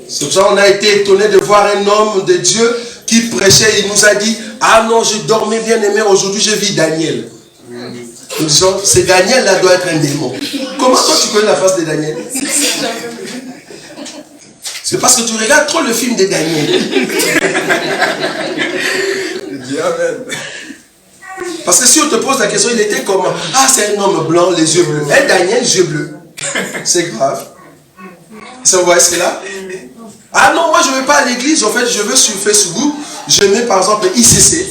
C'est pour ça qu'on a été étonné de voir un homme de Dieu qui prêchait. Il nous a dit, ah non, je dormais bien aimé, aujourd'hui je vis Daniel. Nous disons, c'est Daniel là doit être un démon. Comment toi tu connais la face de Daniel? C'est parce que tu regardes trop le film de Daniel. Parce que si on te pose la question, il était comment? Ah, c'est un homme blanc, les yeux bleus. Et Daniel, yeux bleus. C'est grave. Ça, vous voyez cela? Ah non, moi je ne vais pas à l'église. En fait, je veux sur Facebook. Je mets par exemple ICC.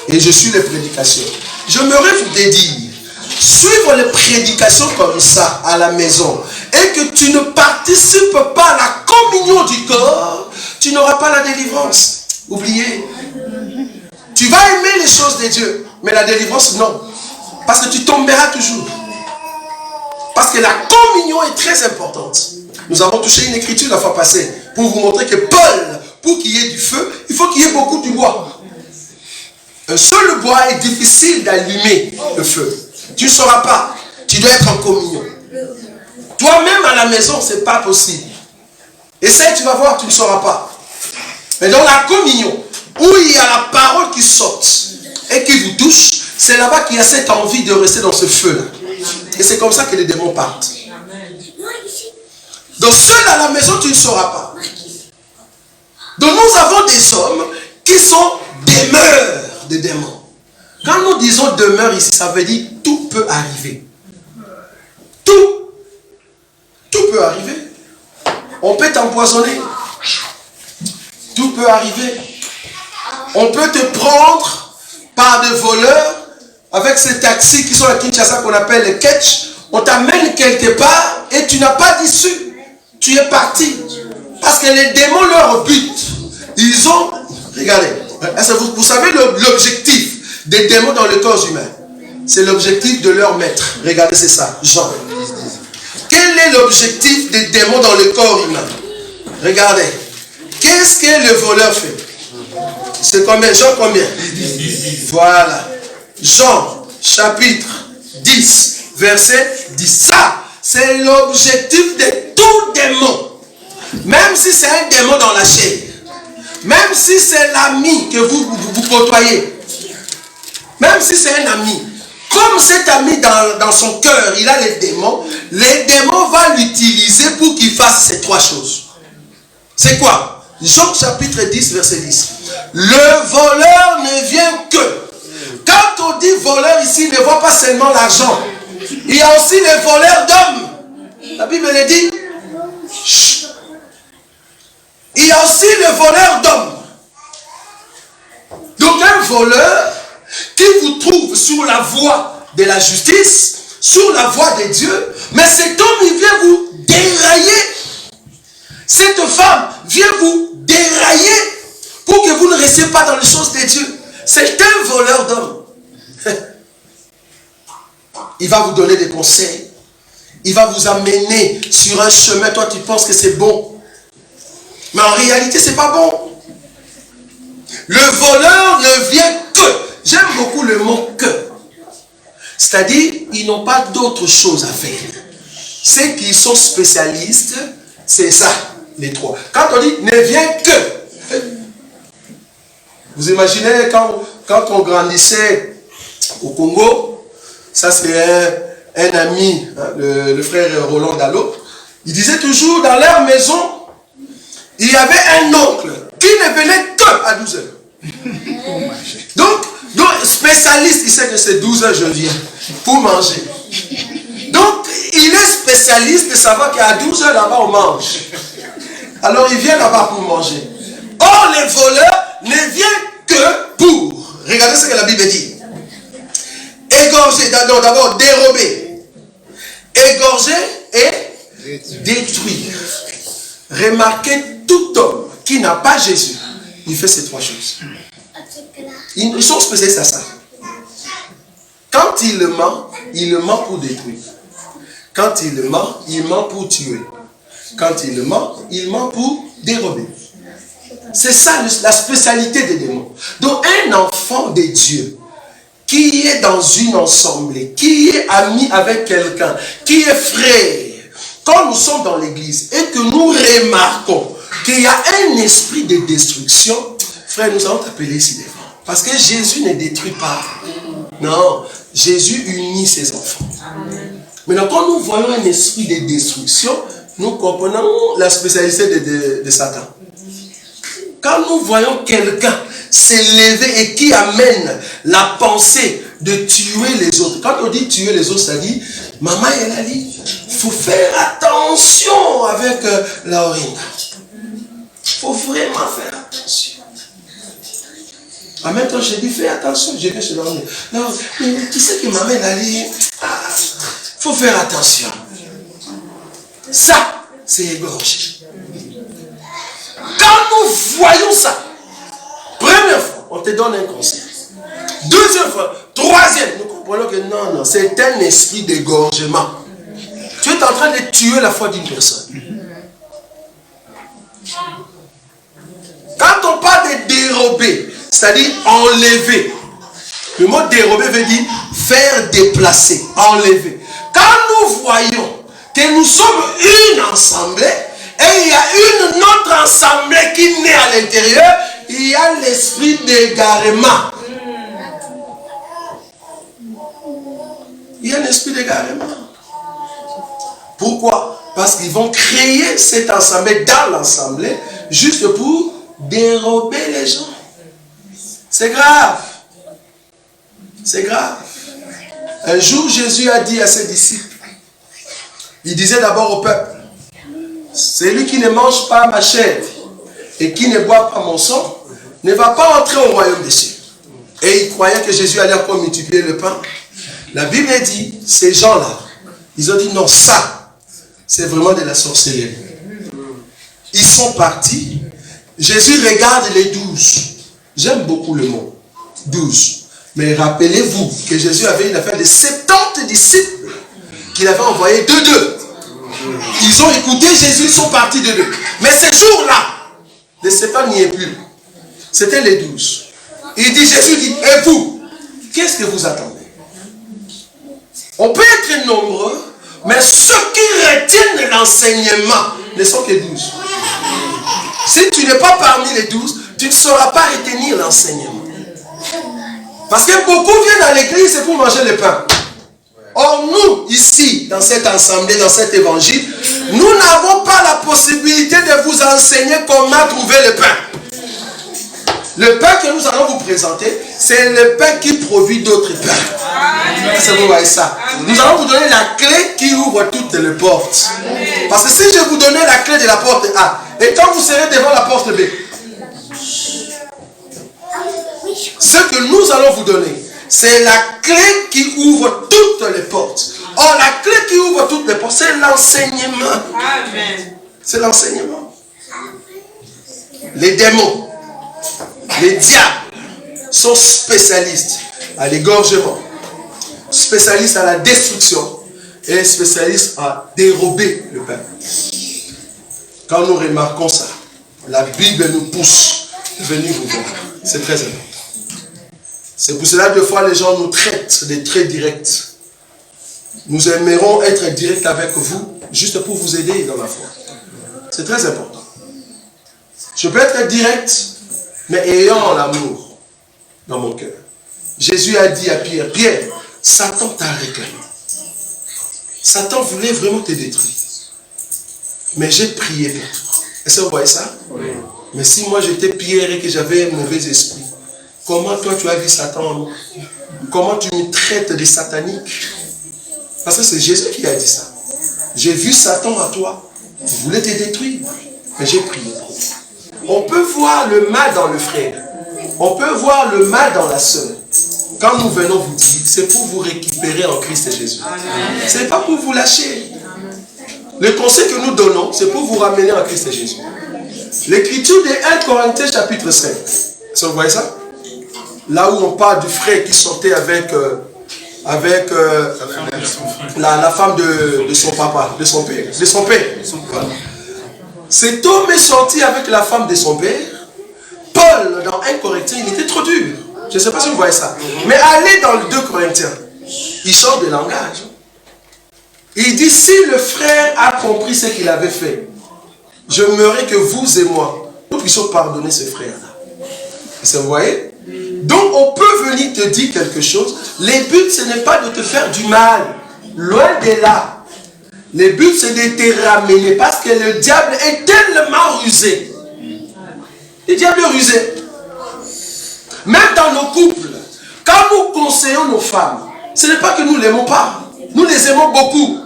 Et je suis les prédications. Je me rêve de dire, suivre les prédications comme ça à la maison et que tu ne participes pas à la communion du corps, tu n'auras pas la délivrance. Oubliez. Tu vas aimer les choses de Dieu, mais la délivrance, non. Parce que tu tomberas toujours. Parce que la communion est très importante. Nous avons touché une écriture la fois passée pour vous montrer que Paul, pour qu'il y ait du feu, il faut qu'il y ait beaucoup de bois. Un seul bois est difficile d'allumer le feu. Tu ne sauras pas. Tu dois être en communion. Toi-même à la maison, ce n'est pas possible. Essaye, tu vas voir, tu ne sauras pas. Mais dans la communion, où il y a la parole qui saute et qui vous touche, c'est là-bas qu'il y a cette envie de rester dans ce feu-là. Et c'est comme ça que les démons partent. Donc seul à la maison, tu ne sauras pas. Donc nous avons des hommes qui sont demeures de démons. Quand nous disons demeure ici, ça veut dire tout peut arriver. Tout peut arriver. On peut t'empoisonner. Tout peut arriver. On peut te prendre par des voleurs avec ces taxis qui sont à Kinshasa qu'on appelle les ketch. On t'amène quelque part et tu n'as pas d'issue. Tu es parti. Parce que les démons, leur but, ils ont... Regardez, vous savez l'objectif des démons dans le corps humain. C'est l'objectif de leur maître. Regardez, c'est ça, Jean. Quel est l'objectif des démons dans le corps humain? Regardez. Qu'est-ce que le voleur fait? C'est combien? Jean combien? Voilà. Jean, chapitre 10, verset 10. Ça, c'est l'objectif de tout démon. Même si c'est un démon dans la chair. Même si c'est l'ami que vous côtoyez. Même si c'est un ami. Comme cet ami dans son cœur, il a les démons vont l'utiliser pour qu'il fasse ces trois choses. C'est quoi? Jean chapitre 10, verset 10. Le voleur ne vient que. Quand on dit voleur ici, ne voit pas seulement l'argent. Il y a aussi les voleurs d'hommes. La Bible le dit. Chut. Il y a aussi les voleurs d'hommes. Donc un voleur qui vous trouve sur la voie de la justice, sur la voie de Dieu, mais cet homme, il vient vous dérailler. Cette femme vient vous dérailler pour que vous ne restiez pas dans les choses de Dieu. C'est un voleur d'hommes. Il va vous donner des conseils. Il va vous amener sur un chemin. Toi, tu penses que c'est bon. Mais en réalité, c'est pas bon. Le voleur ne vient que. J'aime beaucoup le mot que. C'est-à-dire, ils n'ont pas d'autre chose à faire. Ceux qui sont spécialistes, c'est ça, les trois. Quand on dit ne vient que. Vous imaginez quand on grandissait au Congo, ça c'est un ami, hein, le frère Roland Dallot, il disait toujours dans leur maison, il y avait un oncle qui ne venait que à 12 heures. Donc spécialiste, il sait que c'est 12 heures je viens pour manger. Donc il est spécialiste de savoir qu'à 12 heures là-bas on mange. Alors il vient là-bas pour manger. Or les voleurs ne viennent que pour. Regardez ce que la Bible dit. Égorger, d'abord dérober. Égorger et détruire. Remarquez, tout homme qui n'a pas Jésus, il fait ces trois choses. Ils sont spécialistes à ça. Quand il ment pour détruire. Quand il ment pour tuer. Quand il ment pour dérober. C'est ça la spécialité des démons. Donc un enfant de Dieu qui est dans une assemblée, qui est ami avec quelqu'un, qui est frère, quand nous sommes dans l'église et que nous remarquons qu'il y a un esprit de destruction, frère, nous allons t'appeler ici devant. Parce que Jésus ne détruit pas. Non, Jésus unit ses enfants. Maintenant, quand nous voyons un esprit de destruction, nous comprenons la spécialité de Satan. Quand nous voyons quelqu'un s'élever et qui amène la pensée de tuer les autres. Quand on dit tuer les autres, ça dit, maman elle a dit, il faut faire attention avec la Orinda. Il faut vraiment faire attention. En même temps, je dis, fais attention, je viens chez l'Orinda. Non, mais tu sais que maman elle a dit, il faut faire attention. Ça, c'est égorgé. Quand nous voyons ça, première fois, on te donne un conseil. Deuxième fois, troisième, nous comprenons que non, c'est un esprit d'égorgement. Tu es en train de tuer la foi d'une personne. Quand on parle de dérober, c'est-à-dire enlever, le mot dérober veut dire faire déplacer, enlever. Quand nous voyons que nous sommes une assemblée, et il y a une autre assemblée qui naît à l'intérieur, il y a l'esprit d'égarement. Il y a un esprit d'égarement. Pourquoi? Parce qu'ils vont créer cette assemblée dans l'assemblée juste pour dérober les gens. C'est grave. C'est grave. Un jour, Jésus a dit à ses disciples, il disait d'abord au peuple, celui qui ne mange pas ma chair et qui ne boit pas mon sang ne va pas entrer au royaume des cieux. Et ils croyaient que Jésus allait encore multiplier le pain. La Bible dit, ces gens-là, ils ont dit non, ça, c'est vraiment de la sorcellerie. Ils sont partis. Jésus regarde les 12. J'aime beaucoup le mot 12. Mais rappelez-vous que Jésus avait une affaire de 70 disciples qu'il avait envoyés deux. Ils ont écouté Jésus, ils sont partis de deux. Mais ce jour-là, le septembre n'y est plus. C'était les 12. Il dit, Jésus dit, et vous, qu'est-ce que vous attendez? On peut être nombreux, mais ceux qui retiennent l'enseignement ne sont que 12. Si tu n'es pas parmi les 12, tu ne sauras pas retenir l'enseignement. Parce que beaucoup viennent à l'église pour manger le pain. Or nous, ici, dans cette assemblée, dans cet évangile, nous n'avons pas la possibilité de vous enseigner comment trouver le pain. Le pain que nous allons vous présenter, c'est le pain qui produit d'autres pains. Est-ce que vous voyez ça? Nous allons vous donner la clé qui ouvre toutes les portes. Parce que si je vous donnais la clé de la porte A, et quand vous serez devant la porte B, ce que nous allons vous donner, c'est la clé qui ouvre toutes les portes. Or, la clé qui ouvre toutes les portes, c'est l'enseignement. C'est l'enseignement. Les démons, les diables sont spécialistes à l'égorgement, spécialistes à la destruction et spécialistes à dérober le peuple. Quand nous remarquons ça, la Bible nous pousse à venir vous voir. C'est très important. C'est pour cela que des fois les gens nous traitent de très directs. Nous aimerons être directs avec vous, juste pour vous aider dans la foi. C'est très important. Je peux être direct, mais ayant l'amour dans mon cœur. Jésus a dit à Pierre, Pierre, Satan t'a réclamé. Satan voulait vraiment te détruire. Mais j'ai prié pour toi. Est-ce que vous voyez ça? Oui. Mais si moi j'étais Pierre et que j'avais un mauvais esprit, comment toi tu as vu Satan en moi? Comment tu me traites de satanique? Parce que c'est Jésus qui a dit ça. J'ai vu Satan à toi. Il voulait te détruire. Mais j'ai prié. On peut voir le mal dans le frère. On peut voir le mal dans la sœur. Quand nous venons vous dire, c'est pour vous récupérer en Christ Jésus. Ce n'est pas pour vous lâcher. Le conseil que nous donnons, c'est pour vous ramener en Christ Jésus. L'écriture de 1 Corinthiens chapitre 5. Vous voyez ça? Là où on parle du frère qui sortait avec la femme de son papa, de son père. Cet homme est sorti avec la femme de son père. Paul, dans 1 Corinthiens, il était trop dur. Je ne sais pas si vous voyez ça. Mais allez dans le 2 Corinthiens. Il sort de langage. Il dit, si le frère a compris ce qu'il avait fait, j'aimerais que vous et moi, nous puissions pardonner ce frère-là. Vous voyez? Donc on peut venir te dire quelque chose. Le but, ce n'est pas de te faire du mal. Loin de là. Le but, c'est de te ramener. Parce que le diable est tellement rusé. Le diable est rusé. Même dans nos couples, quand nous conseillons nos femmes, ce n'est pas que nous ne l'aimons pas. Nous les aimons beaucoup.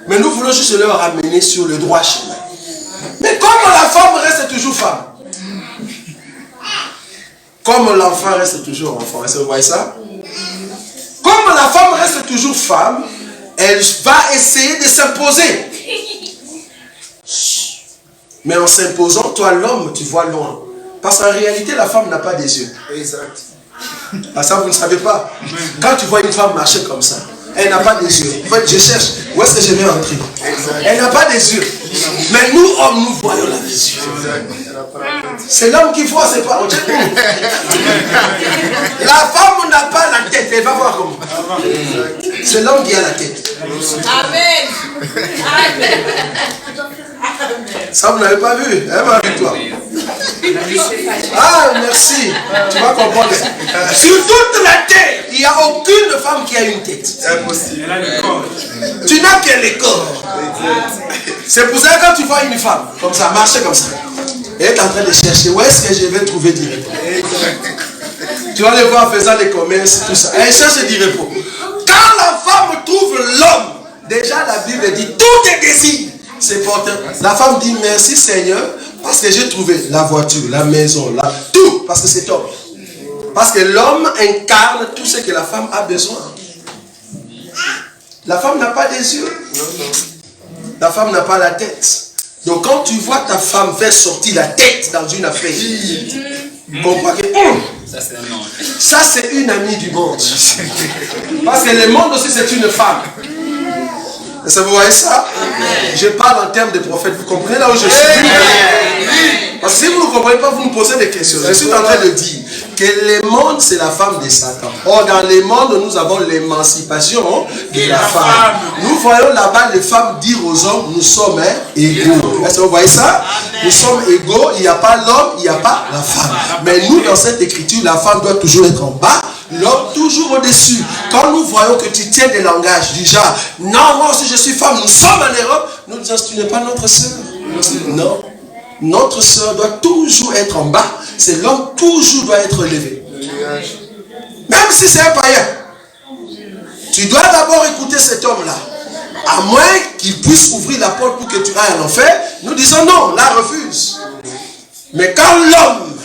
Mais nous voulons juste leur ramener sur le droit chemin. Mais comme la femme reste toujours femme, comme l'enfant reste toujours enfant, est-ce que vous voyez ça? Comme la femme reste toujours femme, elle va essayer de s'imposer. Mais en s'imposant, toi l'homme, tu vois loin. Parce qu'en réalité, la femme n'a pas des yeux. Exact. Ah, ça, vous ne savez pas. Quand tu vois une femme marcher comme ça, elle n'a pas des yeux. En fait, je cherche. Où est-ce que je vais entrer? Elle n'a pas des yeux. Mais nous, hommes, nous voyons la des yeux. C'est l'homme qui voit, c'est pas l'autre. La femme n'a pas la tête. Elle va voir comment. C'est l'homme qui a la tête. Amen. Amen. Ça, vous n'avez pas vu. Hein, ma victoire. Ah, merci. Tu vas comprendre. Sur toute la terre, il n'y a aucune femme qui a une tête. C'est impossible. Tu n'as que le corps. C'est pour ça que quand tu vois une femme, comme ça, marcher comme ça, elle est en train de chercher où est-ce que je vais trouver du repos. Tu vas les voir faisant des commerces, tout ça. Elle cherche du repos. Quand la femme trouve l'homme, déjà la Bible dit tout est désir. C'est porteur. La femme dit merci Seigneur parce que j'ai trouvé la voiture, la maison, tout, parce que c'est homme. Parce que l'homme incarne tout ce que la femme a besoin. La femme n'a pas des yeux. La femme n'a pas la tête. Donc quand tu vois ta femme faire sortir la tête dans une affaire, comprends que ça c'est une amie du monde. Parce que le monde aussi c'est une femme. Est-ce que vous voyez ça? Je parle en termes de prophète. Vous comprenez là où je suis? Parce que si vous ne comprenez pas, vous me posez des questions. Je suis en train de dire que le monde c'est la femme de Satan. Or dans le monde nous avons l'émancipation de la femme. Nous voyons là-bas les femmes dire aux hommes nous sommes égaux. Est-ce que vous voyez ça? Nous sommes égaux. Il n'y a pas l'homme, il n'y a pas la femme. Mais nous dans cette écriture, la femme doit toujours être en bas. L'homme toujours au-dessus. Quand nous voyons que tu tiens des langages du genre, non, moi aussi je suis femme, nous sommes en Europe, nous disons, tu n'es pas notre soeur. Non. Notre soeur doit toujours être en bas. C'est l'homme toujours doit être élevé. Même si c'est un païen. Tu dois d'abord écouter cet homme-là. À moins qu'il puisse ouvrir la porte pour que tu ailles en enfer, nous disons non, la refuse. Mais quand l'homme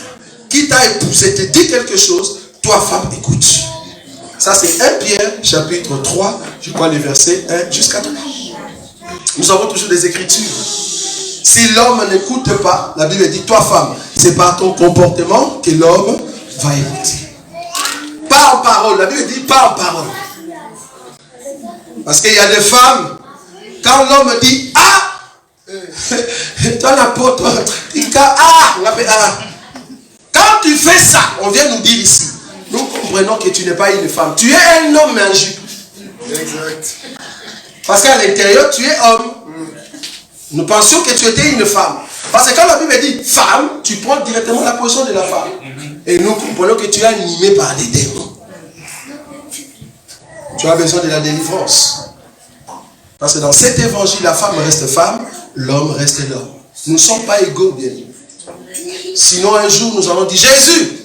qui t'a épousé te dit quelque chose, toi, femme, écoute. Ça, c'est 1 Pierre, chapitre 3, je crois les versets 1 jusqu'à 3. Nous avons toujours des écritures. Si l'homme n'écoute pas, la Bible dit, toi, femme, c'est par ton comportement que l'homme va écouter. Pas en parole. La Bible dit, pas en parole. Parce qu'il y a des femmes, quand l'homme dit, ah, toi, n'importe quoi, on appelle ah. Quand tu fais ça, on vient nous dire ici, nous comprenons que tu n'es pas une femme. Tu es un homme mais en jupe. Exact. Parce qu'à l'intérieur, tu es homme. Nous pensions que tu étais une femme. Parce que quand la Bible dit femme, tu prends directement la position de la femme. Et nous comprenons que tu es animé par des démons. Tu as besoin de la délivrance. Parce que dans cet évangile, la femme reste femme, l'homme reste l'homme. Nous ne sommes pas égaux, bien. Sinon, un jour, nous allons dire Jésus.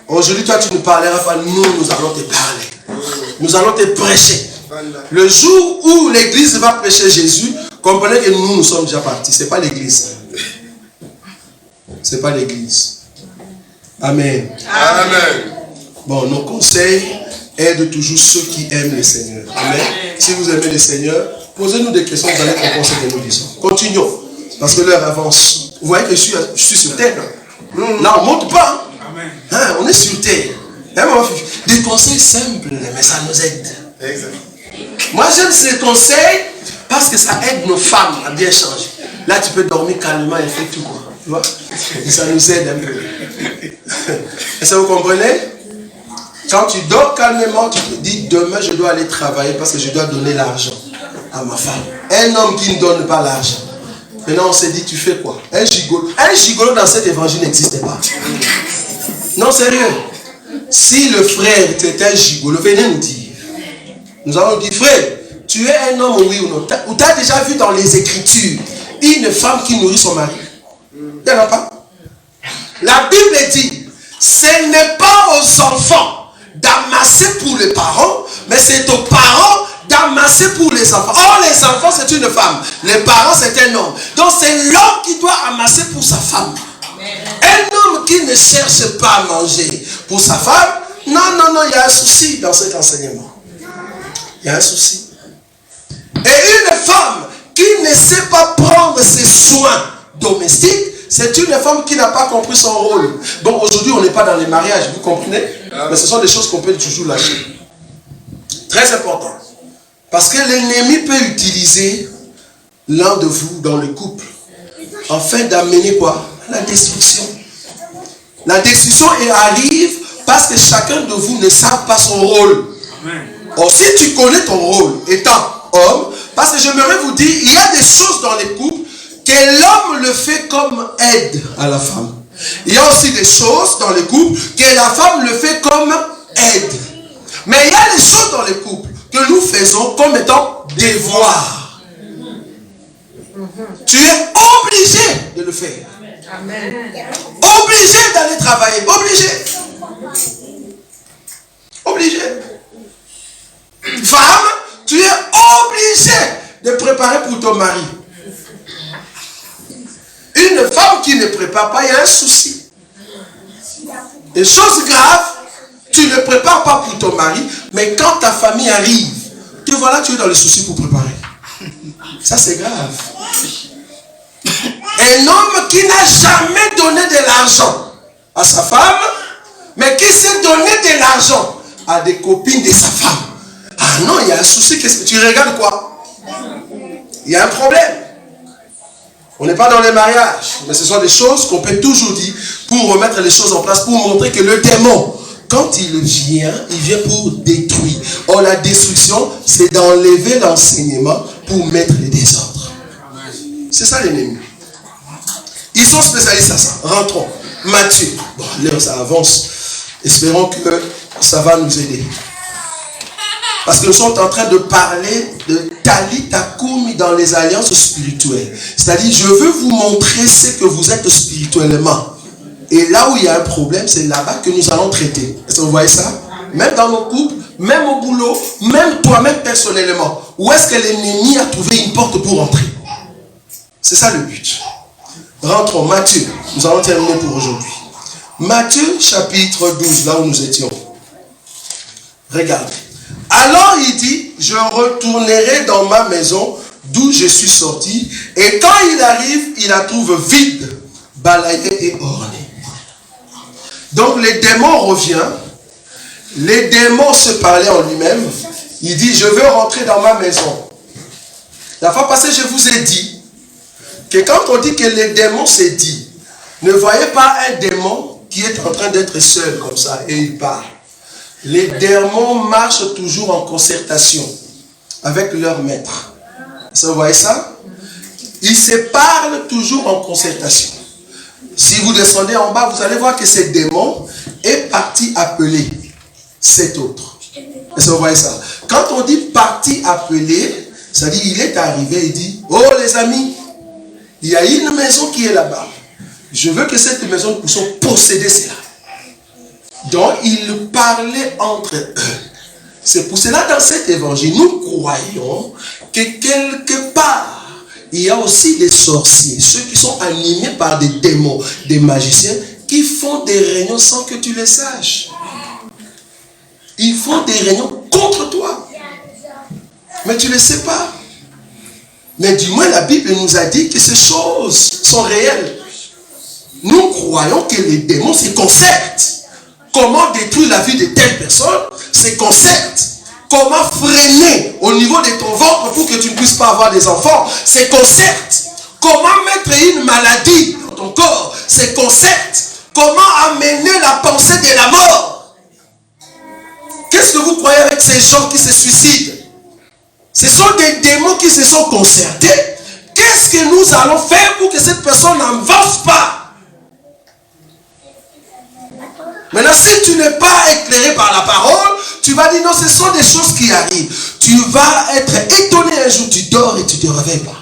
Aujourd'hui, toi, tu ne parleras pas. Nous allons te parler. Nous allons te prêcher. Le jour où l'église va prêcher Jésus, comprenez que nous sommes déjà partis. Ce n'est pas l'église. Ce n'est pas l'église. Amen. Amen. Bon, nos conseils aident toujours ceux qui aiment le Seigneur. Amen. Si vous aimez le Seigneur, posez-nous des questions, vous allez comprendre ce que nous disons. Continuons. Parce que l'heure avance. Vous voyez que je suis sur terre. Là, on ne monte pas. Hein, on est sur terre. Des conseils simples, mais ça nous aide. Exact. Moi, j'aime ces conseils parce que ça aide nos femmes à bien changer. Là, tu peux dormir calmement et faire tout quoi. Tu vois? Et ça nous aide un peu. Et ça, vous comprenez? Quand tu dors calmement, tu te dis demain, je dois aller travailler parce que je dois donner l'argent à ma femme. Un homme qui ne donne pas l'argent. Maintenant, on s'est dit, tu fais quoi? Un gigolo dans cet évangile n'existe pas. Non, sérieux. Si le frère était un gigolo, venez nous dire. Nous allons dire, frère, tu es un homme, oui ou non? Ou tu as déjà vu dans les Écritures une femme qui nourrit son mari? Il n'y en a pas. La Bible dit, ce n'est pas aux enfants d'amasser pour les parents, mais c'est aux parents d'amasser pour les enfants. Or, les enfants, c'est une femme. Les parents, c'est un homme. Donc, c'est l'homme qui doit amasser pour sa femme. Un homme qui ne cherche pas à manger pour sa femme, non, il y a un souci dans cet enseignement. Il y a un souci. Et une femme qui ne sait pas prendre ses soins domestiques, c'est une femme qui n'a pas compris son rôle. Bon, aujourd'hui, on n'est pas dans les mariages, vous comprenez? Mais ce sont des choses qu'on peut toujours lâcher. Très important. Parce que l'ennemi peut utiliser l'un de vous dans le couple afin d'amener quoi? La destruction. La destruction arrive parce que chacun de vous ne sait pas son rôle. Or, si tu connais ton rôle étant homme, parce que j'aimerais vous dire, il y a des choses dans les couples que l'homme le fait comme aide à la femme. Il y a aussi des choses dans les couples que la femme le fait comme aide. Mais il y a des choses dans les couples que nous faisons comme étant devoir. Tu es obligé de le faire. Amen. Obligé d'aller travailler. Obligé. Obligé. Femme, tu es obligé de préparer pour ton mari. Une femme qui ne prépare pas, il y a un souci. Et chose grave, tu ne prépares pas pour ton mari, mais quand ta famille arrive, tu vois là, tu es dans le souci pour préparer. Ça, c'est grave. Un homme qui n'a jamais donné de l'argent à sa femme, mais qui s'est donné de l'argent à des copines de sa femme. Ah non, il y a un souci. Qu'est-ce que tu regardes quoi? Il y a un problème. On n'est pas dans les mariages, mais ce sont des choses qu'on peut toujours dire pour remettre les choses en place, pour montrer que le démon, quand il vient pour détruire. Or, la destruction, c'est d'enlever l'enseignement pour mettre les désordres. C'est ça l'ennemi. Ils sont spécialistes à ça. Rentrons. Matthieu. Bon, l'heure, ça avance. Espérons que ça va nous aider. Parce que nous sommes en train de parler de Talita Koumi dans les alliances spirituelles. C'est-à-dire, je veux vous montrer ce que vous êtes spirituellement. Et là où il y a un problème, c'est là-bas que nous allons traiter. Est-ce que vous voyez ça? Même dans nos couples, même au boulot, même toi-même personnellement. Où est-ce que l'ennemi a trouvé une porte pour entrer? C'est ça le but. Rentrons. Matthieu. Nous allons terminer pour aujourd'hui. Matthieu chapitre 12, là où nous étions. Regarde. Alors il dit, je retournerai dans ma maison d'où je suis sorti. Et quand il arrive, il la trouve vide, balayée et ornée. Donc les démons reviennent. Les démons se parlaient en lui-même. Il dit, je veux rentrer dans ma maison. La fois passée, je vous ai dit que quand on dit que les démons se disent, ne voyez pas un démon qui est en train d'être seul comme ça et il parle. Les démons marchent toujours en concertation avec leur maître. Vous voyez ça? Ils se parlent toujours en concertation. Si vous descendez en bas, vous allez voir que ce démon est parti appeler cet autre. Est-ce que vous voyez ça? Quand on dit parti appeler, ça dit il est arrivé et dit, oh les amis, il y a une maison qui est là-bas. Je veux que cette maison, nous puissions posséder cela. Donc, ils parlaient entre eux. C'est pour cela, dans cet évangile, nous croyons que quelque part, il y a aussi des sorciers, ceux qui sont animés par des démons, des magiciens, qui font des réunions sans que tu les saches. Ils font des réunions contre toi. Mais tu ne le sais pas. Mais du moins, la Bible nous a dit que ces choses sont réelles. Nous croyons que les démons se concertent. Comment détruire la vie de telle personne, c'est concept. Comment freiner au niveau de ton ventre pour que tu ne puisses pas avoir des enfants, c'est concept. Comment mettre une maladie dans ton corps, c'est concept. Comment amener la pensée de la mort. Qu'est-ce que vous croyez avec ces gens qui se suicident? Ce sont des démons qui se sont concertés. Qu'est-ce que nous allons faire pour que cette personne n'avance pas? Maintenant, si tu n'es pas éclairé par la parole, tu vas dire non, ce sont des choses qui arrivent. Tu vas être étonné un jour, tu dors et tu ne te réveilles pas.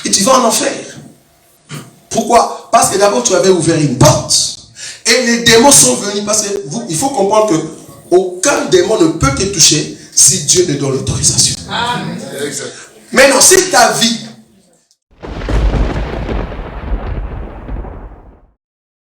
Et tu vas en enfer. Pourquoi? Parce que d'abord tu avais ouvert une porte. Et les démons sont venus. Parce que il faut comprendre que aucun démon ne peut te toucher si Dieu ne donne l'autorisation. Maintenant, si ta vie